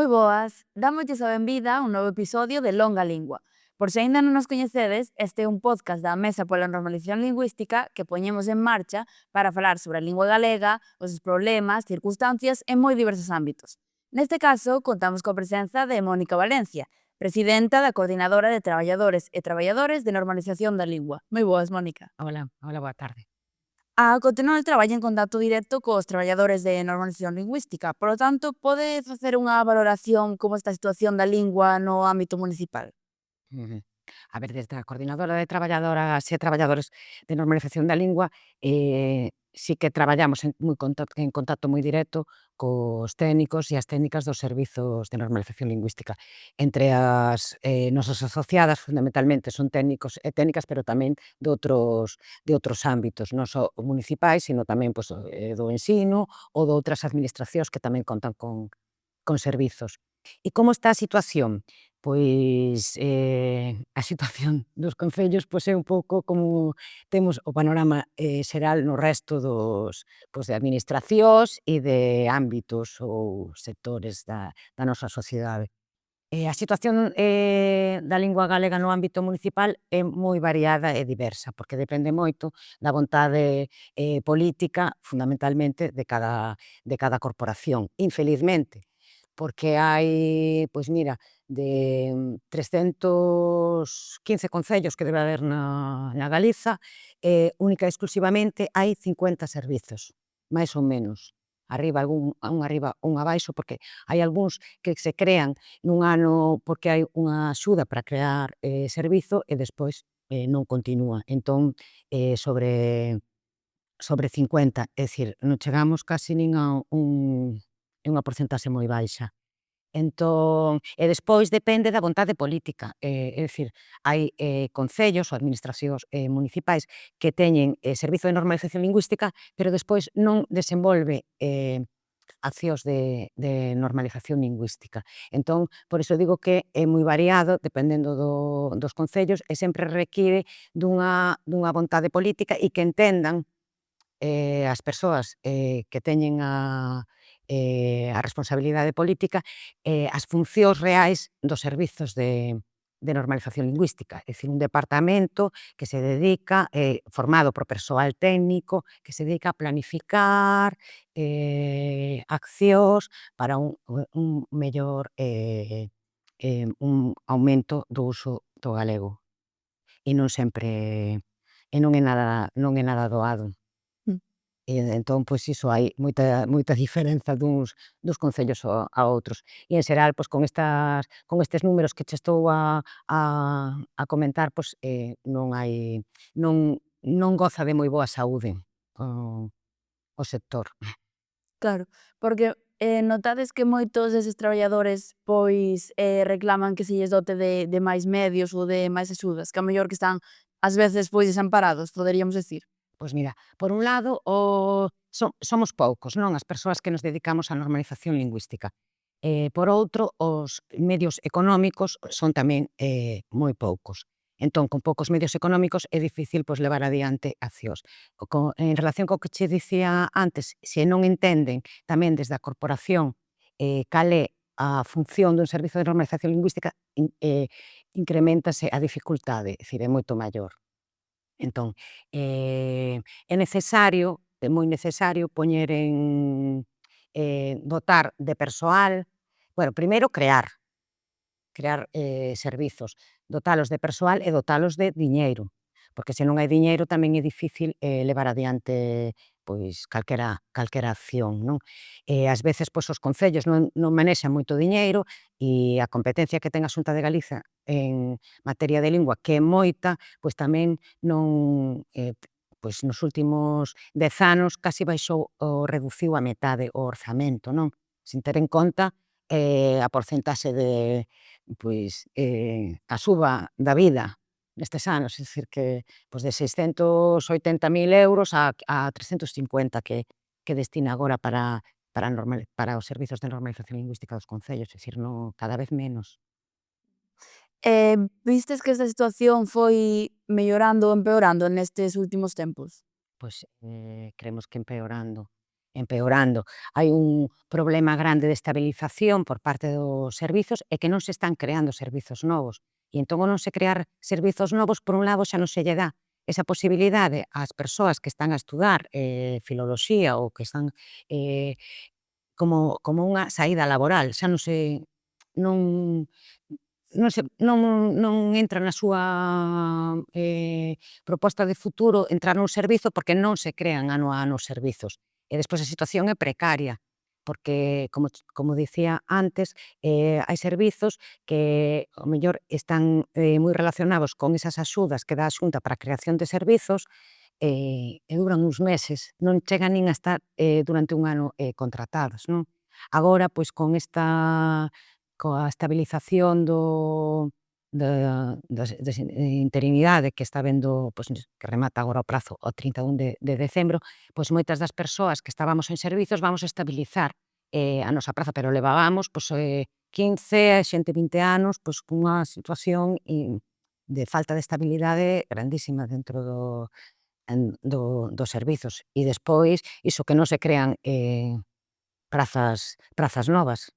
Moi boas, dámoslles a benvida a un novo episodio de Longa Lingua. Por se aínda non nos coñecedes, este é un podcast da Mesa pola Normalización Lingüística que poñemos en marcha para falar sobre a lingua galega, os seus problemas, circunstancias en moi diversos ámbitos. Neste caso, contamos coa presenza de Mónica Valencia, presidenta da Coordinadora de Traballadores e Traballadores de Normalización da Lingua. Moi boas, Mónica. Hola, hola, boa tarde. A Cotenol traballa en contacto directo cos traballadores de normalización lingüística, polo tanto, pode facer unha valoración como está a situación da lingua no ámbito municipal? Ujú. A ver, desde a Coordinadora de Traballadoras e Traballadores de Normalización da Lingua, sí que traballamos en contacto moi directo cos técnicos e as técnicas dos servizos de normalización lingüística. Entre as nosas asociadas, fundamentalmente, son técnicos e técnicas, pero tamén de outros ámbitos, non só municipais, sino tamén pois, do ensino ou de outras administracións que tamén contan con servizos. E como está a situación? Pois a situación dos concellos pois é un pouco como temos o panorama xeral no resto de administracións e de ámbitos ou sectores da nosa sociedade. A situación da lingua galega no ámbito municipal é moi variada e diversa, porque depende moito da vontade política, fundamentalmente, de cada corporación, infelizmente, porque hai, pois mira, de 315 concellos que debe haber na Galiza, única e exclusivamente hai 50 servizos, máis ou menos. Arriba un arriba, un abaixo, porque hai algúns que se crean nun ano porque hai unha axuda para crear servizo e despois non continúa. Entón, sobre 50, é dicir, non chegamos casi nin a é unha porcentaxe moi baixa. Entón, e despois depende da vontade política, é dicir, hai concellos ou administracións municipais que teñen servizo de normalización lingüística, pero despois non desenvolve accións de normalización lingüística. Entón, por iso digo que é moi variado, dependendo dos concellos, e sempre require dunha vontade política e que entendan as persoas que teñen a responsabilidade política, as funcións reais dos servizos de normalización lingüística, é dicir, un departamento que se dedica, formado por persoal técnico, que se dedica a planificar accións para un mellor un aumento do uso do galego. E non sempre, e non é nada doado. Mm. E entón, pois iso, hai moita diferenza duns concellos a outros. E en xeral, pois con estes números que che estou a comentar, pois non goza de moi boa saúde o sector. Claro, porque notades que moitos deses traballadores pois reclaman que se lles dote de máis medios ou de máis axudas, que ao mellor que están ás veces pois desamparados, poderíamos decir. Pois mira, por un lado, somos poucos, non, as persoas que nos dedicamos á normalización lingüística. Por outro, os medios económicos son tamén moi poucos. Entón, con poucos medios económicos é difícil pois levar adiante accións. En relación co que che dicía antes, se non entenden tamén desde a corporación cal é a función dun servizo de normalización lingüística, increméntase a dificultade, é dicir, é moito maior. Entón, é necesario, é moi necesario poñer dotar de persoal, bueno, primeiro crear servizos, dotalos de persoal e dotalos de diñeiro, porque se non hai diñeiro tamén é difícil levar adiante pois calquera acción, non? Ás veces pois os concellos non manexan moito diñeiro e a competencia que ten a Xunta de Galiza en materia de lingua, que é moita, pois tamén non pois nos últimos 10 anos casi baixou ou reduciu a metade o orzamento, non? Sin ter en conta a porcentaxe de pois a suba da vida nestes anos, é dicir que pois de 680.000 euros a 350 que destina agora para os servizos de normalización lingüística dos concellos, é dicir, cada vez menos. Vistes que esta situación foi mellorando ou empeorando nestes últimos tempos? Pois creemos que empeorando. empeorando. Hai un problema grande de estabilización por parte dos servizos e que non se están creando servizos novos. E entón, ao non se crear servizos novos, por un lado xa non se lle dá esa posibilidade ás persoas que están a estudar filoloxía ou que están como unha saída laboral, xa non non entra na súa proposta de futuro entrar nun servizo porque non se crean ano a ano os servizos. E despois a situación é precaria, porque, como dicía antes, hai servizos que, ao mellor, están moi relacionados con esas axudas que dá a Xunta para a creación de servizos e duran uns meses, non chegan nin a estar durante un ano contratados, non? Agora, pois, coa estabilización da interinidade que está habendo, pois, que remata agora o prazo o 31 de decembro, pois moitas das persoas que estábamos en servizos vamos a estabilizar a nosa praza, pero levabamos, pois, 15, xente 20 anos, pois, cunha situación de falta de estabilidade grandísima dentro dos servizos. E despois, iso que non se crean prazas novas.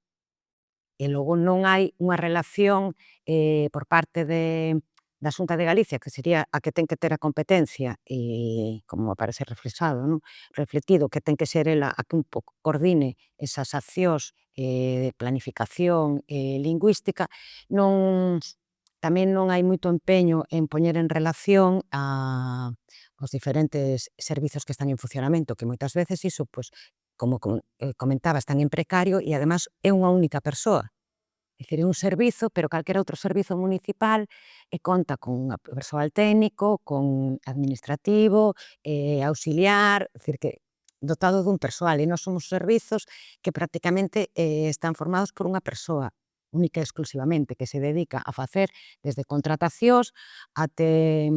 E logo non hai unha relación por parte da Xunta de Galicia, que sería a que ten que ter a competencia, e como aparece reflexado, non? Reflectido, que ten que ser ela a que un pouco coordine esas accións de planificación lingüística, tamén non hai moito empeño en poñer en relación os diferentes servizos que están en funcionamento, que moitas veces iso, pois, como comentaba, están en precario e, además, é unha única persoa. É dicir, é un servizo, pero calquera outro servizo municipal conta con persoal técnico, con administrativo, auxiliar, é dicir, que dotado dun persoal, e nós somos servizos que prácticamente están formados por unha persoa única e exclusivamente, que se dedica a facer desde contratacións até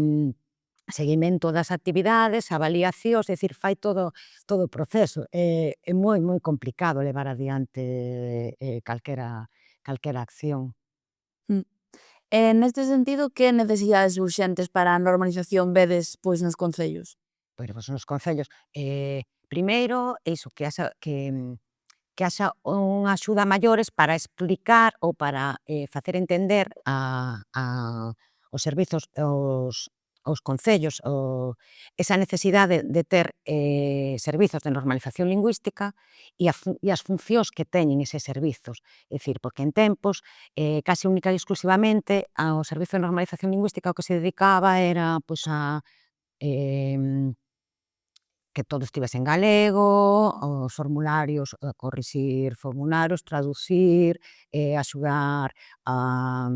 seguimento das actividades, avaliacións, é dicir, fai todo o proceso. É moi complicado levar adiante calquera acción. Mm. Neste sentido, que necesidades urxentes para a normalización vedes, pois, nos concellos? Pero, pois, nos concellos, primeiro, iso, que haxa unha axuda a maiores para explicar ou para facer entender os servizos, aos concellos, esa necesidade de ter servizos de normalización lingüística e as funcións que teñen eses servizos. É dicir, porque en tempos, case única e exclusivamente, ao servizo de normalización lingüística o que se dedicaba era, pois, a que todo estivese en galego, os formularios, corrixir formularios, traducir, axudar a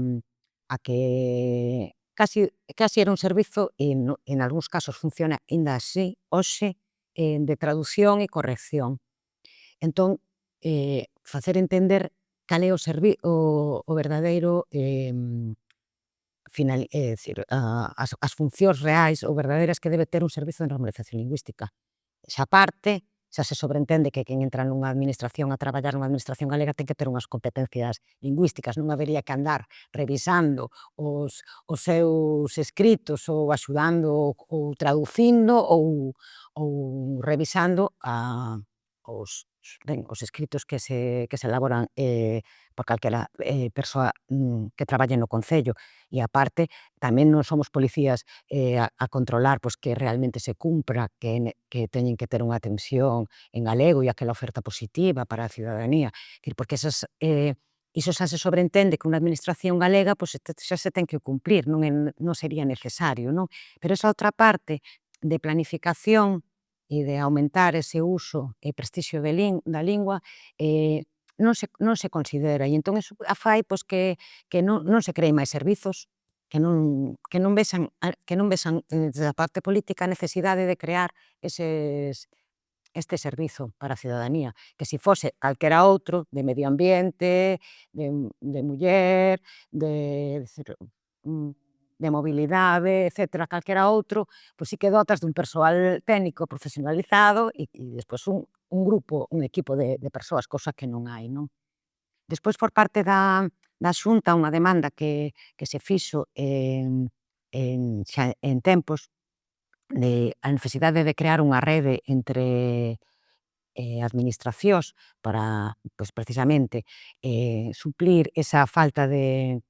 que casi era un servizo, e en algúns casos funciona aínda así, hoxe, de traducción e corrección. Entón, facer entender cal é o verdadeiro dicir, as funcións reais ou verdadeiras que debe ter un servizo de normalización lingüística. Esa parte, xa se sobreentende que quen entra nunha administración a traballar nunha administración galega ten que ter unhas competencias lingüísticas, non habería que andar revisando os seus escritos ou axudando ou traducindo ou revisando os escritos que se elaboran por calquera persoa que traballe no concello. E, aparte, tamén non somos policías a controlar, pois, que realmente se cumpra, que teñen que ter unha atención en galego e aquela oferta positiva para a cidadanía. Porque iso xa se sobreentende que unha administración galega, pois, xa se ten que cumplir, non sería necesario, non? Pero esa outra parte de planificación e de aumentar ese uso e prestixio da lingua non se considera, e entón iso fai, pois, que non se creen máis servizos, que non vexan desde a parte política a necesidade de crear este servizo para a cidadanía, que si fose calquera outro, de medio ambiente, de muller, de mobilidade, etcétera, calquera outro, pois si que dotas dun persoal técnico profesionalizado e despois un grupo, un equipo de persoas, cousa que non hai, non? Despois, por parte da Xunta, unha demanda que se fixo xa en tempos, a necesidade de crear unha rede entre administracións para, pois, precisamente, suplir esa falta de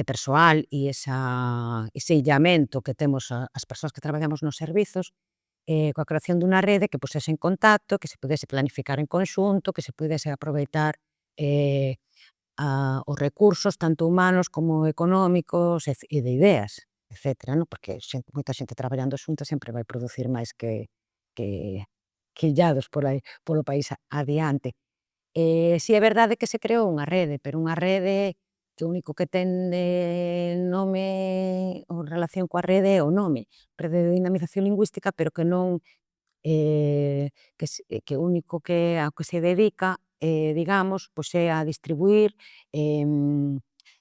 persoal e ese illamento que temos as persoas que traballamos nos servizos, coa creación dunha rede que pusese en contacto, que se pudese planificar en conxunto, que se pudese aproveitar os recursos tanto humanos como económicos e de ideas, etcétera, non? Porque moita xente traballando xunta sempre vai producir máis que que illados polo país adiante. Si é verdade que se creou unha rede, pero unha rede que o único que ten de nome ou relación coa rede é o nome, Rede de Dinamización Lingüística, pero que non que o único ao que se dedica, digamos, pois é a distribuir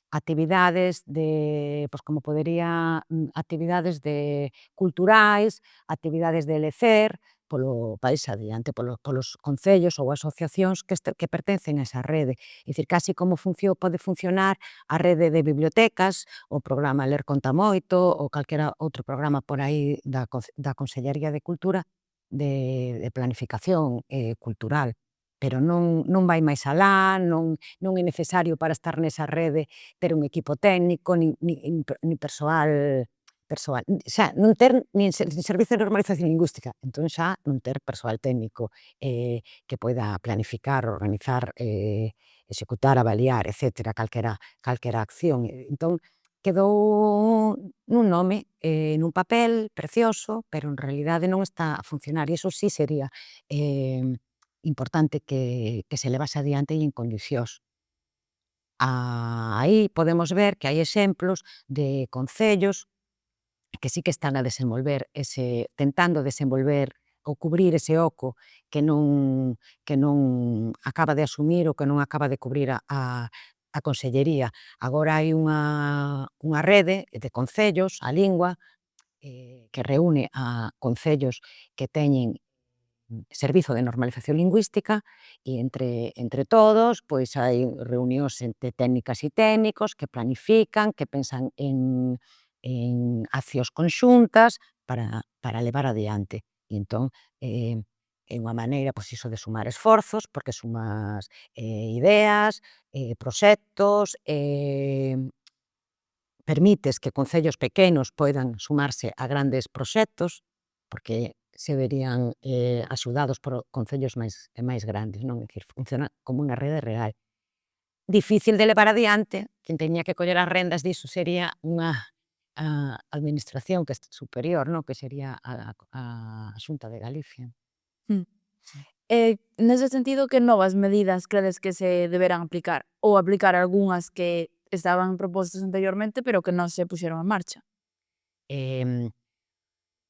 actividades pois como podería, actividades culturais, actividades de lecer, polo país adiante, polos concellos ou asociacións que pertencen a esa rede. É dicir, casi como pode funcionar a rede de bibliotecas, o programa Ler conta moito, ou calquera outro programa por aí da Consellería de Cultura, de planificación cultural, pero non vai máis alá, non é necesario para estar nesa rede ter un equipo técnico, nin persoal, xa, non ter nin servizo de normalización lingüística, entón xa non ter persoal técnico que poida planificar, organizar, executar, avaliar, etcétera, calquera acción. Entón, quedou nun nome, nun papel precioso, pero en realidade non está a funcionar, e iso sí sería importante que se levase adiante e en condicións. Aí podemos ver que hai exemplos de concellos que sí que están a tentando desenvolver ou cubrir ese oco que non acaba de asumir ou que non acaba de cubrir a Consellería. Agora hai unha rede de concellos, a Lingua, que reúne a concellos que teñen servizo de normalización lingüística e entre todos pois hai reunións entre técnicas e técnicos que planifican, que pensan en accións conxuntas para levar adiante. E entón é unha maneira, pois iso, de sumar esforzos, porque sumas ideas, proxectos, permites que concellos pequenos poidan sumarse a grandes proxectos, porque se verían axudados por concellos máis grandes, non? É dicir, funciona como unha rede real. Difícil de levar adiante, quen teña que coller as rendas diso sería unha administración que é superior, non? Que sería a Xunta de Galicia. Mm. Nese sentido, que novas medidas credes que se deberán aplicar? Ou aplicar algunhas que estaban propostas anteriormente, pero que non se puxeron en marcha?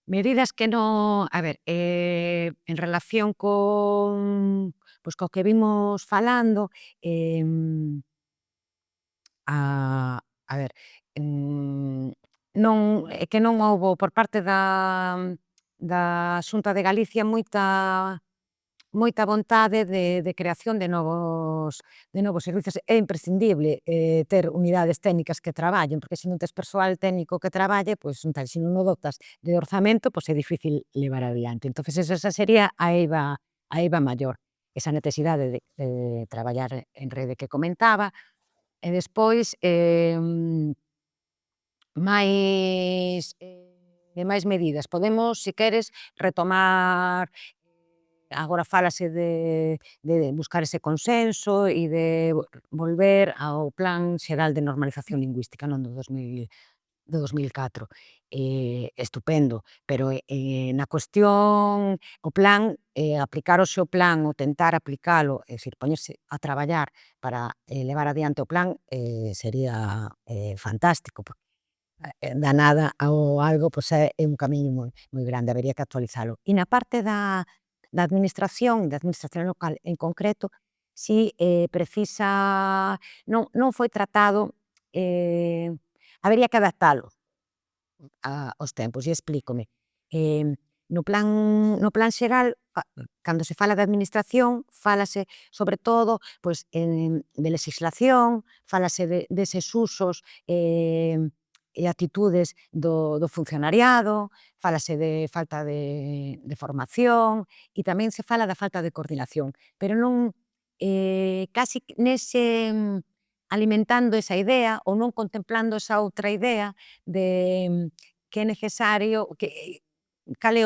Medidas que non, a ver, en relación pois co que vimos falando, a ver, non, é que non houbo por parte da Xunta de Galicia moita vontade de creación de novos servizos. É imprescindible ter unidades técnicas que traballen, porque se non tes persoal técnico que traballe, pois non tal, se non o dotas de orzamento, pois é difícil levar adiante. Entonces esa sería a eiva maior, esa necesidade de traballar en rede que comentaba, e despois máis medidas. Podemos, se queres, retomar. Agora fálase de buscar ese consenso e de volver ao Plan Xeral de Normalización Lingüística, non, do 2004. Estupendo, pero na cuestión, o plan, aplicarose o plan, ou tentar aplicalo, é dicir, poñerse a traballar para levar adiante o plan, sería fantástico, porque da nada ao algo, pois é un camiño moi grande, habería que actualizalo. E na parte da administración local en concreto, si precisa, non foi tratado, habería que adaptalo aos tempos, e explícome. No plan xeral, cando se fala de administración, fálase sobre todo pois de lexislación, fálase deses usos e actitudes do funcionariado, fálase de falta de formación e tamén se fala da falta de coordinación, pero non casi nese alimentando esa idea ou non contemplando esa outra idea de que é necesario cal é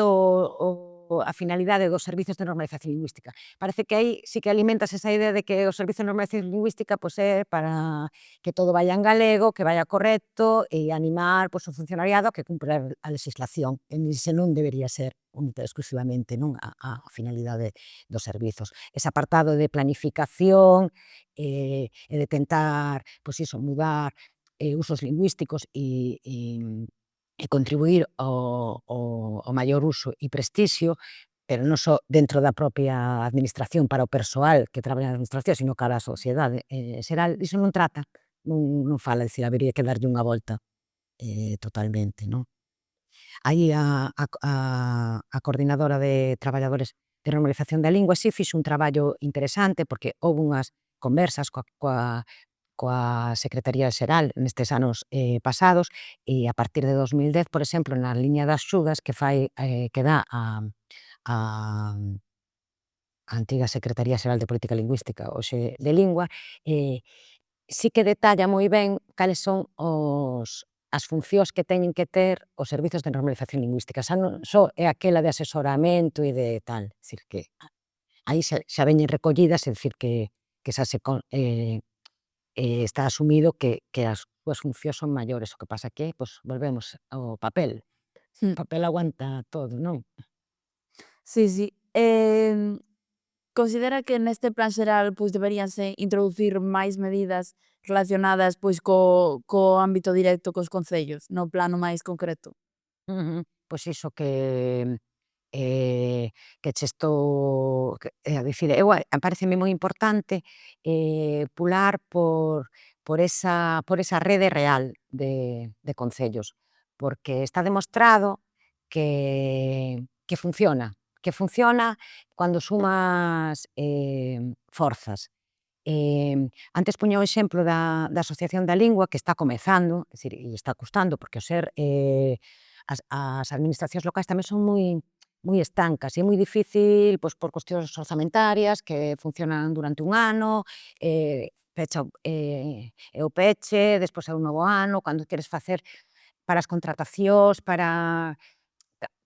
a finalidade dos servizos de normalización lingüística. Parece que aí sí que alimentas esa idea de que o servizo de normalización lingüística pois, é para que todo vaya en galego, que vaya correcto e animar pois, o funcionariado a que cumpra a legislación. E ese non debería ser única e exclusivamente non a finalidade dos servizos. Ese apartado de planificación e de tentar pois iso, mudar usos lingüísticos e contribuir ao maior uso e prestixio, pero non só dentro da propia administración para o persoal que traballa na administración, sino cara á sociedade xeral, iso non trata, non fala, dicir, habería que darlle unha volta totalmente, non? Aí a coordinadora de traballadores de normalización da lingua si fixo un traballo interesante porque houve unhas conversas coa Secretaría Xeral nestes anos pasados e a partir de 2010, por exemplo, na liña das axudas que fai que dá a antiga Secretaría Xeral de Política Lingüística, hoxe de Lingua, sí que detalla moi ben cales son as funcións que teñen que ter os servizos de normalización lingüística. Xa non só é aquela de asesoramento e de tal, dicir que aí xa veñen recollidas, é dicir que xa se está asumido que as súas funcións son maiores, o que pasa que, pois, volvemos ao papel. O Mm. papel aguanta todo, non? Sí, sí. Considera que neste plan xeral pois deberíanse introducir máis medidas relacionadas pois co ámbito directo cos concellos, no plano máis concreto? Pois iso que che estou a dicir, eu paréceme moi importante pular por esa rede real de concellos, porque está demostrado que funciona cando sumas forzas. Antes puña o exemplo da Asociación da Lingua, que está comezando, é dicir, e está custando, porque ao ser as administracións locais tamén son moi estancas e é moi difícil, pois, por cuestións orzamentarias que funcionan durante un ano, pecha o peche, despois é un novo ano, cando queres facer para as contratacións, para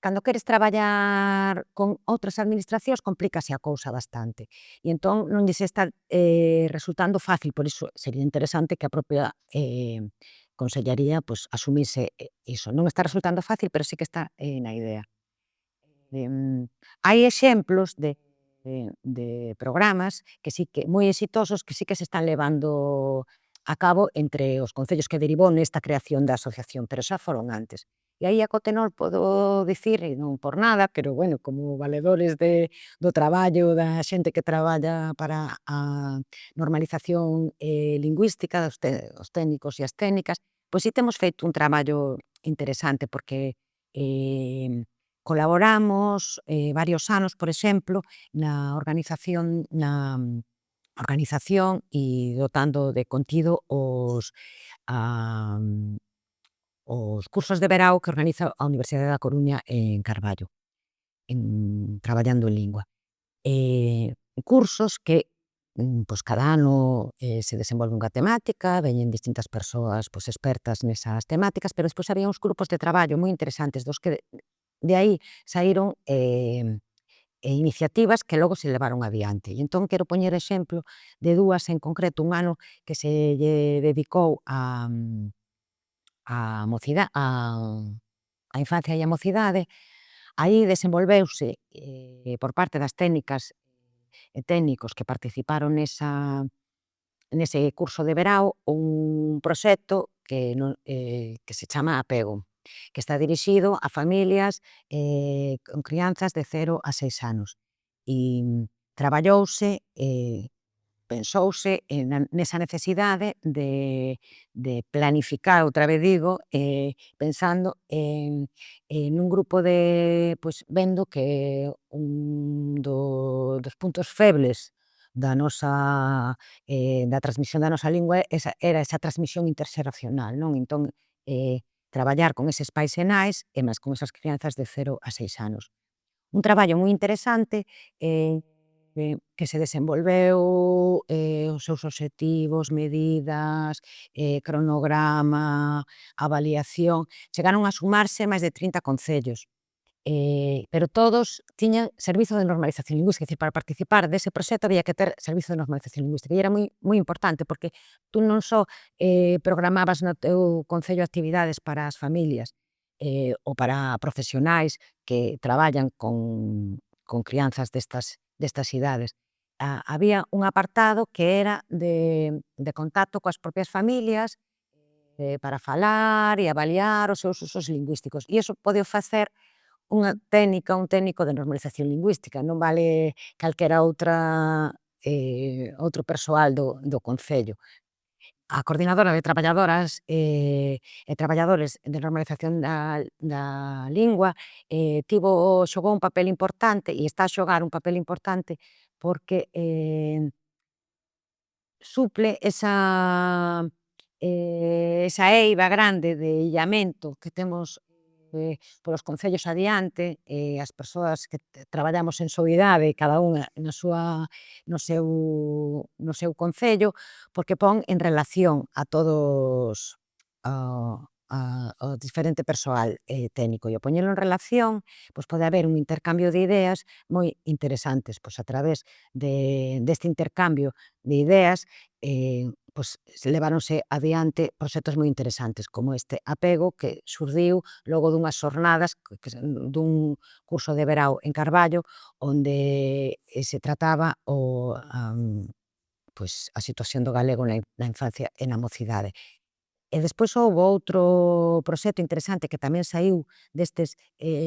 cando queres traballar con outras administracións complícase a cousa bastante e entón non lles está resultando fácil, por iso sería interesante que a propia Consellaría pois asumise iso. Non está resultando fácil, pero sí que está na idea. Hai exemplos de programas que sí que moi exitosos que sí que se están levando a cabo entre os concellos que derivou nesta creación da asociación, pero xa foron antes. E aí a Cotenol podo dicir, e non por nada, pero bueno, como valedores do traballo da xente que traballa para a normalización lingüística, os técnicos e as técnicas, pois si temos feito un traballo interesante porque colaboramos varios anos, por exemplo, na organización e dotando de contido os cursos de verao que organiza a Universidade da Coruña en Carballo, traballando en lingua. Cursos que pois cada ano se desenvolve unha temática, veñen distintas persoas pois expertas nesas temáticas, pero despois había uns grupos de traballo moi interesantes dos que de aí saíron iniciativas que logo se levaron adiante. E entón quero poñer exemplo de dúas en concreto, un ano que se lle dedicou á infancia e á mocidade. Aí desenvolveuse por parte das técnicas e técnicos que participaron nese curso de verao un proxecto que se chama Apego, que está dirixido a familias con crianzas de 0 a 6 anos. E traballouse pensouse nesa necesidade de planificar, outra vez digo, pensando nun grupo pois, vendo que un dos puntos febles da nosa da transmisión da nosa lingua era esa transmisión interxeracional, non? Entón, traballar con eses pais e nais e máis con esas crianzas de 0 a 6 anos. Un traballo moi interesante, que se desenvolveu, os seus obxectivos, medidas, cronograma, avaliación, chegaron a sumarse máis de 30 concellos. Pero todos tiñan servizo de normalización lingüística, é dicir, para participar dese proxecto había que ter servizo de normalización lingüística e era moi importante porque tú non só programabas no teu concello actividades para as familias ou para profesionais que traballan con crianzas destas idades. Había un apartado que era de contacto coas propias familias para falar e avaliar os seus usos lingüísticos e iso pode facer unha técnica, un técnico de normalización lingüística, non vale calquera outro persoal do concello. A coordinadora de traballadoras e traballadores de normalización da lingua xogou un papel importante e está a xogar un papel importante porque suple esa eiva grande de illamento que temos polos concellos adiante, as persoas que traballamos en soidade, cada unha no seu concello, porque pon en relación a todos ao diferente persoal técnico e ao poñelo en relación, pois pode haber un intercambio de ideas moi interesantes, pois a través deste intercambio de ideas pois leváronse adiante proxectos moi interesantes como este apego que xurdiu logo dunhas xornadas dun curso de verao en Carballo onde se trataba pois a situación do galego na infancia e na mocidade. E despois houbo outro proxecto interesante que tamén saíu destes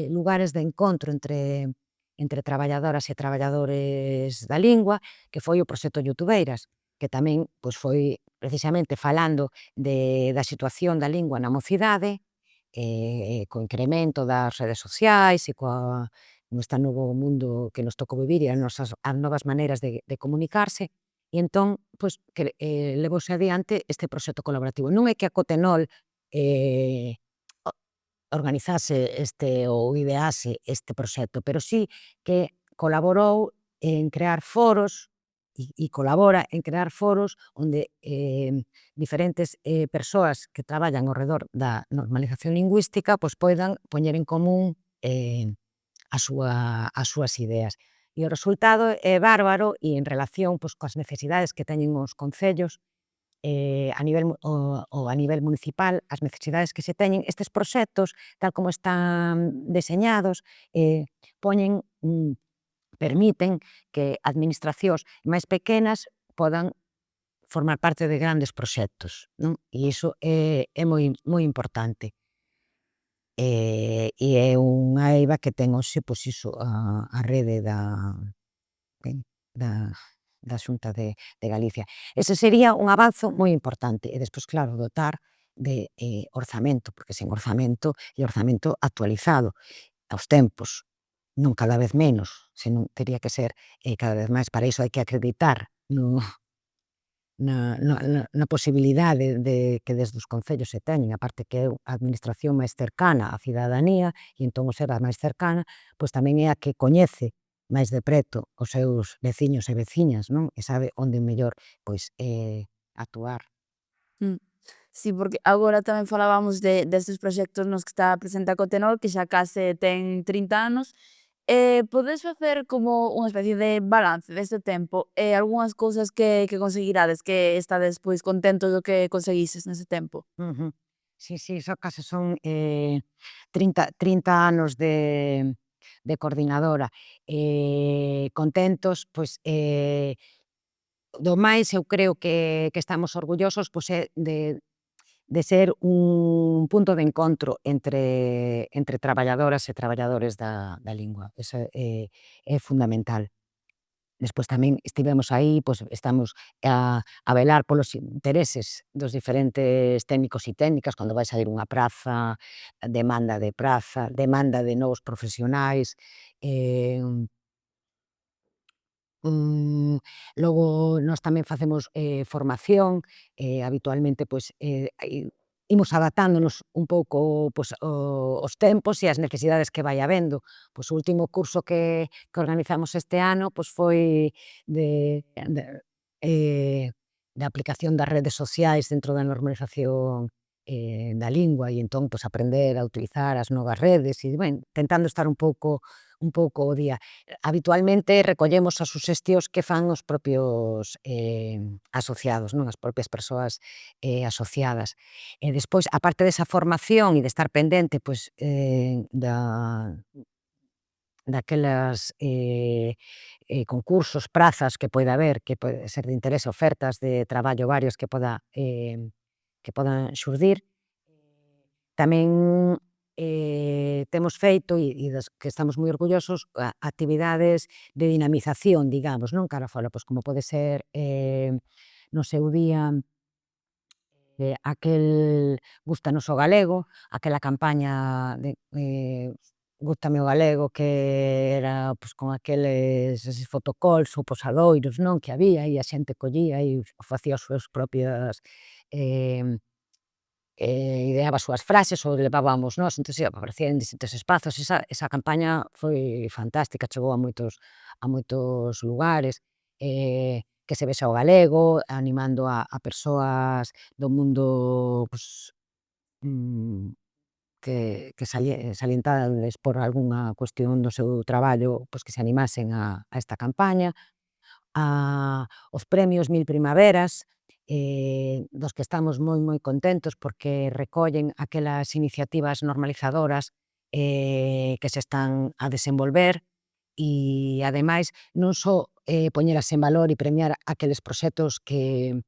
lugares de encontro entre traballadoras e traballadores da lingua, que foi o proxecto Youtubeiras, que tamén pois, foi precisamente falando da situación da lingua na mocidade, co incremento das redes sociais e neste novo mundo que nos tocou vivir e as novas maneiras de comunicarse, e entón, pois, levouse adiante este proxecto colaborativo. Non é que a Cotenol o organizase ou idease este proxecto, pero sí que colaborou en crear foros e colabora en crear foros onde diferentes persoas que traballan ao redor da normalización lingüística pois poidan poñer en común as súas ideas. E o resultado é bárbaro e en relación pois, coas necesidades que teñen os concellos a nivel municipal, as necesidades que se teñen, estes proxectos, tal como están deseñados, poñen, permiten que administracións máis pequenas podan formar parte de grandes proxectos, non? E iso é moi importante. E é unha eiva que ten hoxe, pois iso, a rede da Xunta de Galicia. Ese sería un avanzo moi importante e despois, claro, dotar de orzamento, porque sen orzamento e orzamento actualizado aos tempos, non cada vez menos, senón tería que ser cada vez máis. Para iso hai que acreditar na posibilidade de que desde os concellos se teñen, a parte que é a administración máis cercana á cidadanía, e entón o ser a máis cercana, pois tamén é a que coñece máis de preto os seus veciños e veciñas, non? E sabe onde mellor, pois, actuar. Mm. Sí, porque agora tamén falábamos destes proxectos nos que está presente a Cotenol, que xa case ten 30 anos. Podes facer como unha especie de balance deste tempo e algunhas cousas que conseguirades, que estades, pois, contentos do que conseguises nese tempo? Ujú. Sí, sí, iso case son 30 anos de coordinadora. Contentos, pois, do máis eu creo que estamos orgullosos, pois, é de ser un punto de encontro entre traballadoras e traballadores da lingua. Eso é fundamental. Despois tamén estivemos aí, pois estamos a velar polos intereses dos diferentes técnicos e técnicas, cando vai saír unha praza, demanda de novos profesionais, logo nós tamén facemos formación, habitualmente pois hai imos adaptándonos un pouco pois, os tempos e as necesidades que vai habendo. Pois o último curso que organizamos este ano pois foi de aplicación das redes sociais dentro da normalización da lingua e entón pois aprender a utilizar as novas redes e, ben, tentando estar un pouco ao día. Habitualmente recollemos as suxestións que fan os propios asociados, non? As propias persoas asociadas. E despois, a parte desa formación e de estar pendente, pois, daquelas concursos, prazas que poida haber, que pode ser de interese, ofertas de traballo varios que podan xurdir. Tamén temos feito, e das que estamos moi orgullosos, actividades de dinamización, digamos, non, cara fora, pois como pode ser no seu día aquel Gústanos o Galego, aquela campaña de Gústame o Galego, que era pois con aqueles eses fotocalls ou posadoiros, non, que había e a xente collía e facía as súas propias ideaba as súas frases ou levábamos nós, entón aparecía en distintos espazos. Esa campaña foi fantástica, chegou a moitos lugares, que se vexa o galego, animando a persoas do mundo, pois, que salientades por algunha cuestión do seu traballo, pois que se animasen a esta campaña. Os premios Mil Primaveras, dos que estamos moi, moi contentos porque recollen aquelas iniciativas normalizadoras que se están a desenvolver e, ademais, non só poñelas en valor e premiar aqueles proxectos que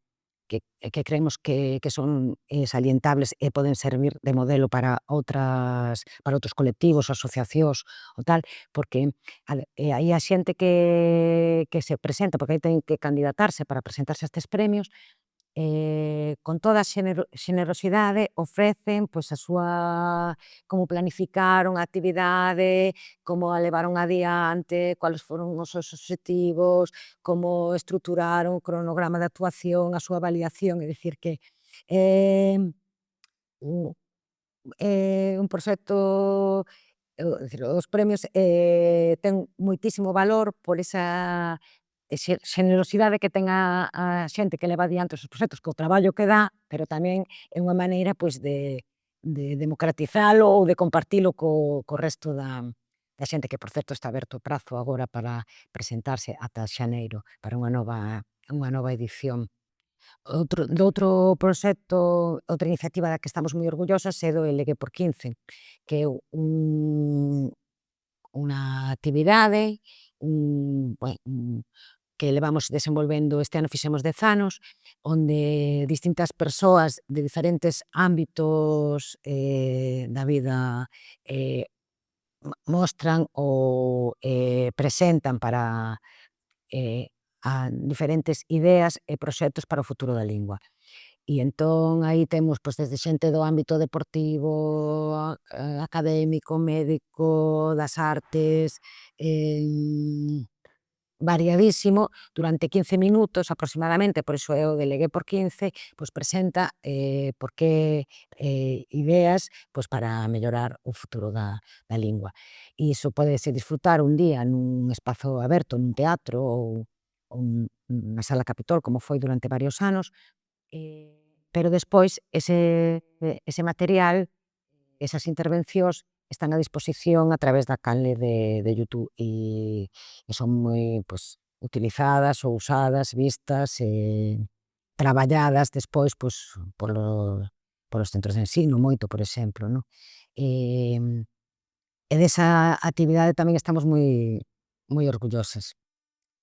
creemos que son salientables e poden servir de modelo para outros colectivos, asociacións ou tal, porque aí a xente que se presenta, porque aí ten que candidatarse para presentarse a estes premios, con toda a xenerosidade ofrecen pois a súa como planificaron a actividade, como a levaron adiante, cuales foron os seus obxectivos, como estruturaron o cronograma de actuación, a súa avaliación, é dicir que é un proxecto, dicir, os premios ten moitísimo valor por esa xenerosidade que ten a xente que leva adiante os proxectos, co traballo que dá, pero tamén é unha maneira pois de democratizalo ou de compartilo co resto da xente, que por certo está aberto o prazo agora para presentarse ata xaneiro para unha nova edición. Doutro proxecto, outra iniciativa da que estamos moi orgullosas é do LG por 15, que é unha actividade, que levamos desenvolvendo, este ano fixemos 10 anos, onde distintas persoas de diferentes ámbitos da vida mostran ou presentan para a diferentes ideas e proxectos para o futuro da lingua. E entón aí temos pois desde xente do ámbito deportivo, académico, médico, das artes, variadísimo, durante 15 minutos aproximadamente, por iso é o Delegué por 15, pois presenta por que ideas pois para mellorar o futuro da lingua. E iso pódese disfrutar un día nun espazo aberto, nun teatro ou na Sala Capitol, como foi durante varios anos, pero despois ese material, esas intervencións, están a disposición a través da canle de YouTube e son moi, pois, utilizadas ou usadas, vistas e traballadas despois, pois, polos centros de ensino, moito, por exemplo, non? E desa actividade tamén estamos moi orgullosas.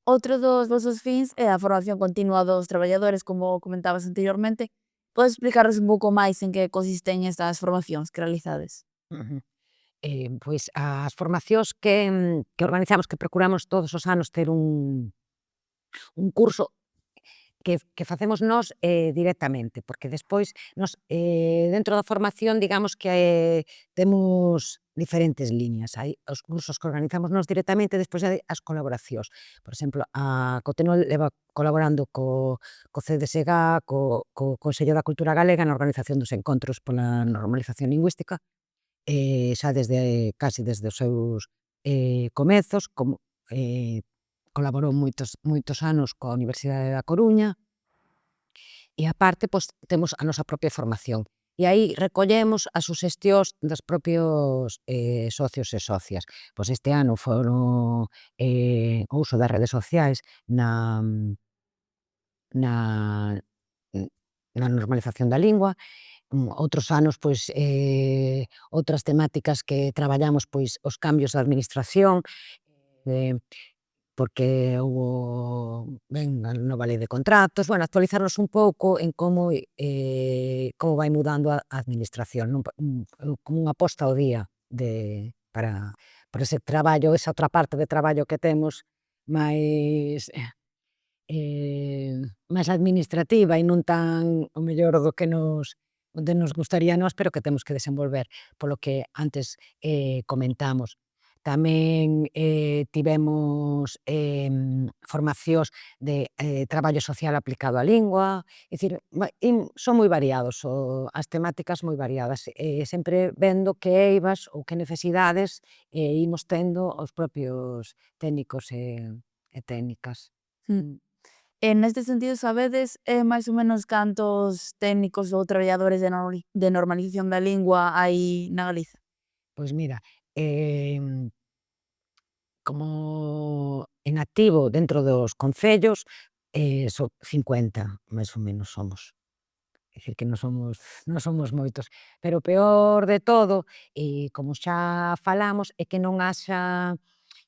Outro dos vosos fins é a formación continua dos traballadores, como comentabas anteriormente. Podes explicarnos un pouco máis en que consisten estas formacións que realizades? Ujú. Pois as formacións que organizamos, que procuramos todos os anos ter un curso que facemos nós directamente, porque despois nos dentro da formación digamos que temos diferentes liñas, hai os cursos que organizamos nós directamente, despois hai as colaboracións. Por exemplo, a Cotenol leva colaborando co CDSG, co Consello da Cultura Galega na organización dos encontros pola normalización lingüística, xa desde casi desde os seus comezos, como colaborou moitos anos coa Universidade da Coruña, e aparte, pois, temos a nosa propia formación. E aí recollemos as suxestións dos propios socios e socias. Pois este ano foron o uso das redes sociais na na normalización da lingua. Outros anos, pois, outras temáticas que traballamos, pois, os cambios da administración, eh, porque houbo a nova lei de contratos, bueno, actualizarnos un pouco en como vai mudando a administración, non, como unha posta ao día para por ese traballo, esa outra parte de traballo que temos máis máis administrativa e non tan, o mellor, do que nos gustaría a nós, pero que temos que desenvolver, polo que antes comentamos. Tamén tivemos formacións de traballo social aplicado á lingua, é dicir, son moi variados, as temáticas moi variadas, sempre vendo que eivas ou que necesidades imos tendo os propios técnicos e técnicas. Neste sentido, sabedes máis ou menos cantos técnicos ou traballadores de normalización da lingua hai na Galiza? Pois mira, como en activo dentro dos concellos, son 50, máis ou menos somos. É dicir, que non somos moitos. Pero o peor de todo, como xa falamos, é que non haxa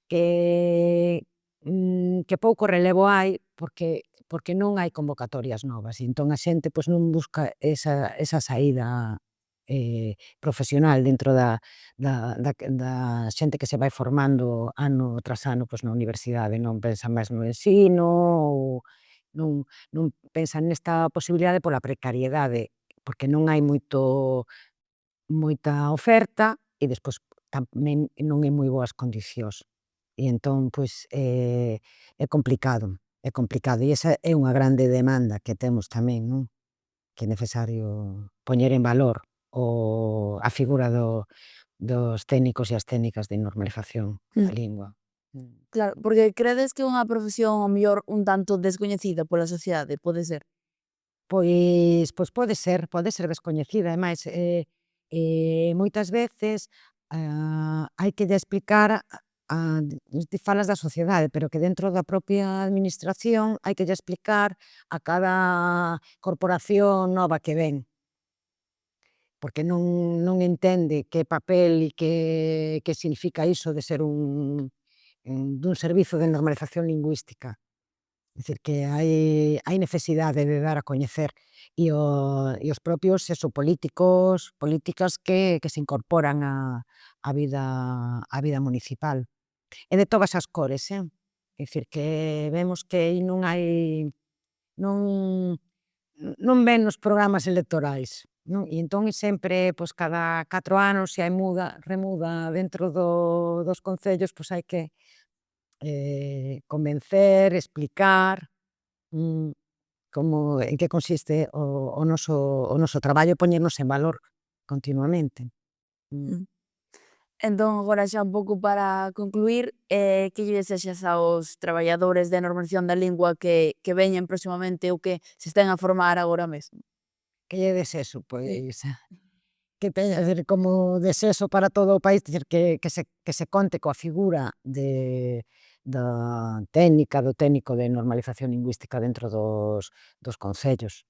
que pouco relevo hai, porque non hai convocatorias novas, e entón a xente, pois, non busca esa saída profesional dentro da xente que se vai formando ano tras ano, pois, na universidade, non pensa máis no ensino, ou non pensa nesta posibilidade pola precariedade, porque non hai moita oferta e despois tamén non en moi boas condicións. E entón, pois, é complicado, e esa é unha grande demanda que temos tamén, non? Que é necesario poñer en valor a figura dos técnicos e as técnicas de normalización da lingua. Claro, porque credes que é unha profesión, ao mellor, un tanto descoñecida pola sociedade, pode ser? Pois pode ser descoñecida, e máis, moitas veces, hai que lle explicar ti falas da sociedade, pero que dentro da propia administración hai que lle explicar a cada corporación nova que ven, porque non entende que papel e que significa iso de ser dun servizo de normalización lingüística. É dicir, que hai necesidade de dar a coñecer os propios políticos, políticas que se incorporan á vida municipal. E de todas as cores, é dicir, que vemos que aí non non ven nos programas electorais, non? E entón sempre, pois, cada 4 anos, se hai remuda dentro dos concellos, pois hai que convencer, explicar, en que consiste o noso traballo e poñernos en valor continuamente. Mm. Entón, agora xa un pouco para concluir, que lle desexas aos traballadores de normalización da lingua que veñen proximamente ou que se estén a formar agora mesmo? Que lle desexo? Pois que teña, como desexo para todo o país, dicir, que se conte coa figura da técnica, do técnico de normalización lingüística dentro dos concellos.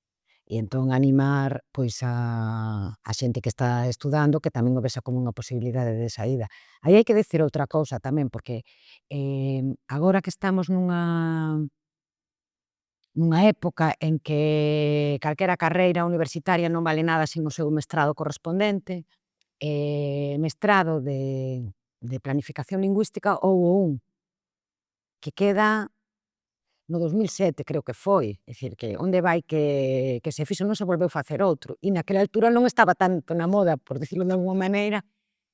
E entón animar, pois, a xente que está estudando, que tamén o vexa como unha posibilidade de saída. Aí hai que dicir outra cousa tamén, porque agora que estamos nunha época en que calquera carreira universitaria non vale nada sin o seu mestrado correspondente, mestrado de planificación lingüística houbo un que queda no 2007 creo que foi, é dicir, que onde vai que se fixo non se volveu facer outro, e naquela altura non estaba tanto na moda, por dicirlo de alguma maneira,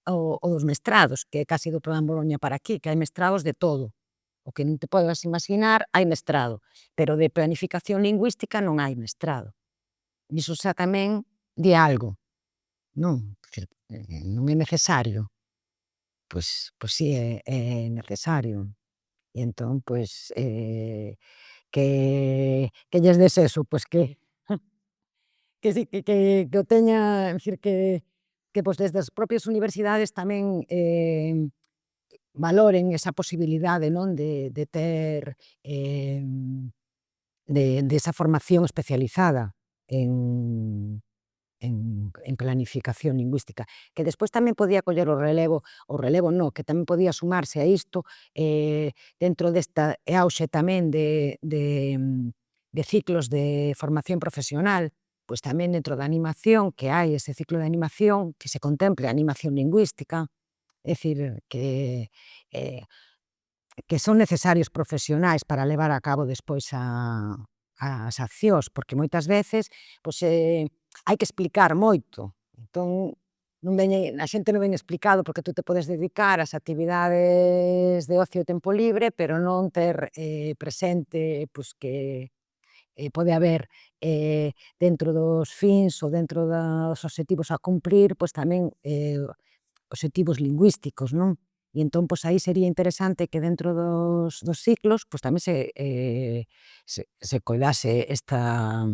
o dos mestrados, que é casi do plan Boloña para aquí, que hai mestrados de todo. O que non te podes imaginar, hai mestrado, pero de planificación lingüística non hai mestrado. Iso xa tamén di algo, non? Non é necesario. Pois si é necesario. E entón, que lles des eso, pois que si que o teña, é dicir, que pois desde as propias universidades tamén valoren esa posibilidade, non, de ter de esa formación especializada en planificación lingüística, que despois tamén podía coller o relevo no, que tamén podía sumarse a isto dentro desta auxe tamén de ciclos de formación profesional, pois tamén dentro da animación, que hai ese ciclo de animación, que se contemple a animación lingüística, é dicir, que son necesarios profesionais para levar a cabo despois as accións, porque moitas veces hai que explicar moito, entón a xente non ven explicado porque tú te podes dedicar ás actividades de ocio e tempo libre, pero non ter presente que pode haber dentro dos fins ou dentro dos obxectivos a cumprir, tamén obxectivos lingüísticos, non? E entón, aí sería interesante que dentro dos ciclos, tamén se coidase esta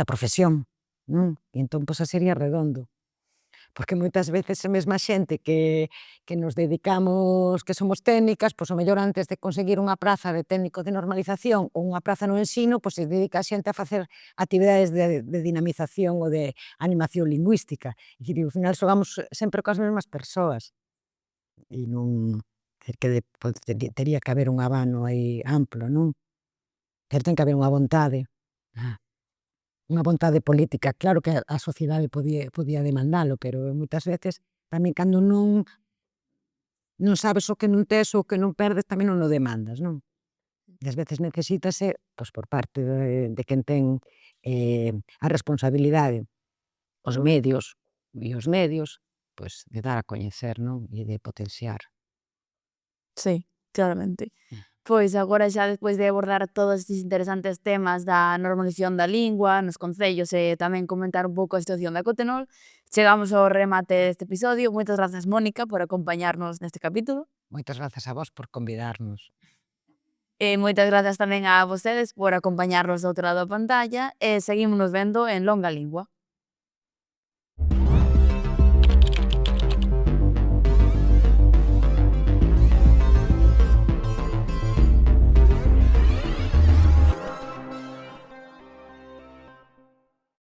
profesión, non? E entón, sería redondo. Porque moitas veces a mesma xente que nos dedicamos, que somos técnicas, ao mellor antes de conseguir unha praza de técnico de normalización ou unha praza no ensino, se dedica a xente a facer actividades de dinamización ou de animación lingüística. É dicir, ao final xogamos sempre coas mesmas persoas. E non, tería que haber un abano aí amplo, non? Pero ten que haber unha vontade política. Claro que a sociedade podía demandalo, pero moitas veces tamén cando non sabes o que non tes ou o que non perdes, tamén non o demandas, non? E ás veces necesítase, por parte de quen ten a responsabilidade, os medios, de dar a coñecer, non? E de potenciar. Sí, claramente. Pois agora xa despois de abordar todos estes interesantes temas da normalización da lingua nos concellos e tamén comentar un pouco a situación da Cotenol, chegamos ao remate deste episodio. Moitas grazas, Mónica, por acompañarnos neste capítulo. Moitas grazas a vos por convidarnos. E moitas grazas tamén a vostedes por acompañarnos do outro lado da pantalla e seguímonos vendo en Longa Lingua.